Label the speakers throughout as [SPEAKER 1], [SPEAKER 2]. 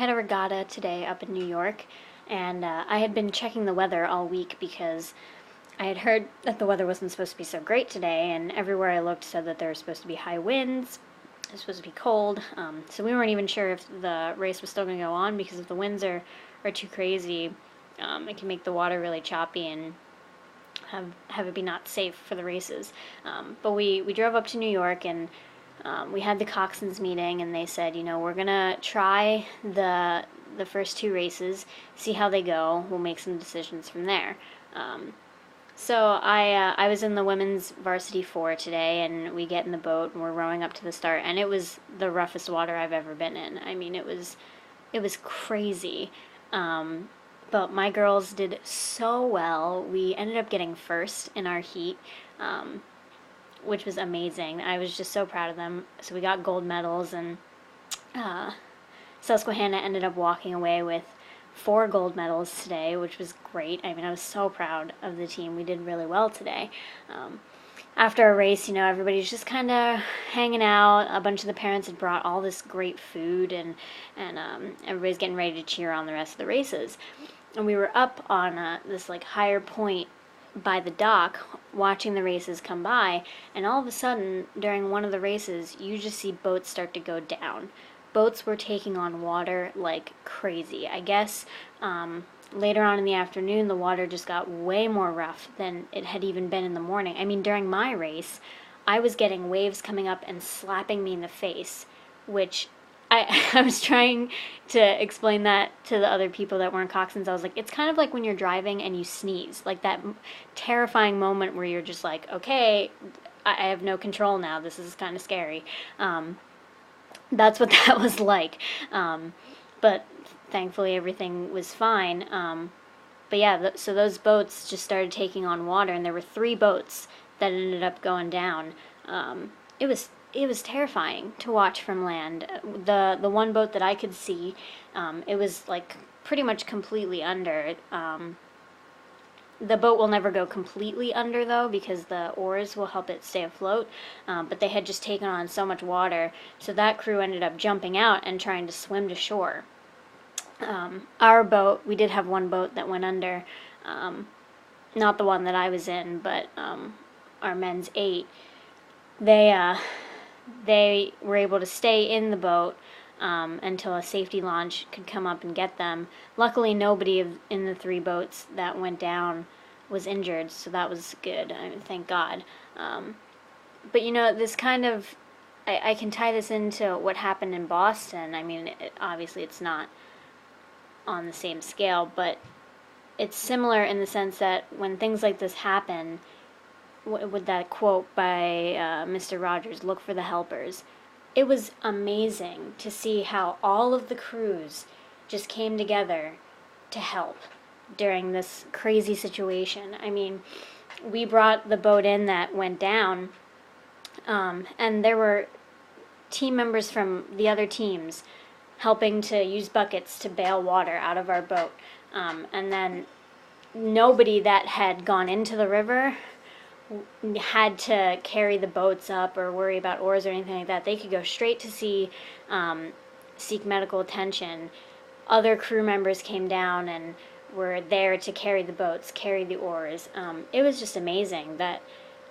[SPEAKER 1] had a regatta today up in New York, and I had been checking the weather all week because I had heard that the weather wasn't supposed to be so great today, and everywhere I looked said that there was supposed to be high winds, it was supposed to be cold, so we weren't even sure if the race was still going to go on, because if the winds are too crazy, it can make the water really choppy and have it be not safe for the races. But we drove up to New York, and we had the coxswains meeting, and they said, we're gonna try the first two races, see how they go. We'll make some decisions from there. So I was in the women's varsity 4 today, and we get in the boat and we're rowing up to the start, and it was the roughest water I've ever been in. I mean, it was crazy. But my girls did so well. We ended up getting first in our heat, which was amazing. I was just so proud of them. So we got gold medals, and Susquehanna ended up walking away with 4 gold medals today, which was great. I mean, I was so proud of the team. We did really well today. After a race, everybody's just kind of hanging out. A bunch of the parents had brought all this great food, and everybody's getting ready to cheer on the rest of the races. And we were up on this higher point by the dock watching the races come by, and all of a sudden during one of the races you just see boats start to go down. Boats were taking on water like crazy. I guess later on in the afternoon the water just got way more rough than it had even been in the morning. I mean, during my race I was getting waves coming up and slapping me in the face, which I was trying to explain that to the other people that weren't coxswains. I was like, it's kind of like when you're driving and you sneeze, like that terrifying moment where you're just like, okay, I have no control now, this is kind of scary. That's what that was like. But thankfully everything was fine. But yeah, so those boats just started taking on water, and there were 3 boats that ended up going down. It was terrifying to watch from land. The one boat that I could see, it was pretty much completely under. The boat will never go completely under though, because the oars will help it stay afloat. But they had just taken on so much water, so that crew ended up jumping out and trying to swim to shore. Our boat, we did have one boat that went under, not the one that I was in, but our men's 8. They were able to stay in the boat until a safety launch could come up and get them. Luckily, nobody in the 3 boats that went down was injured, so that was good. I mean, thank God. But this kind of, I can tie this into what happened in Boston. I mean, obviously it's not on the same scale, but it's similar in the sense that when things like this happen, with that quote by Mr. Rogers, look for the helpers. It was amazing to see how all of the crews just came together to help during this crazy situation. I mean, we brought the boat in that went down, and there were team members from the other teams helping to use buckets to bail water out of our boat. And then nobody that had gone into the river had to carry the boats up or worry about oars or anything like that. They could go straight to sea, seek medical attention. Other crew members came down and were there to carry the boats, carry the oars. It was just amazing that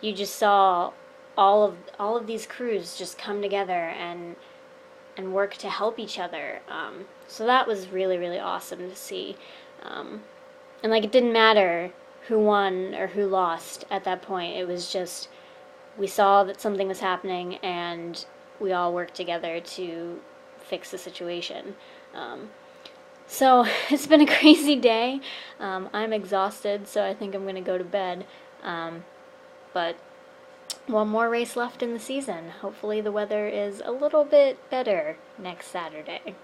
[SPEAKER 1] you just saw all of these crews just come together and work to help each other. So that was really, really awesome to see. And it didn't matter who won or who lost at that point. It was just, we saw that something was happening and we all worked together to fix the situation. So it's been a crazy day. I'm exhausted, so I think I'm going to go to bed. But one more race left in the season. Hopefully the weather is a little bit better next Saturday.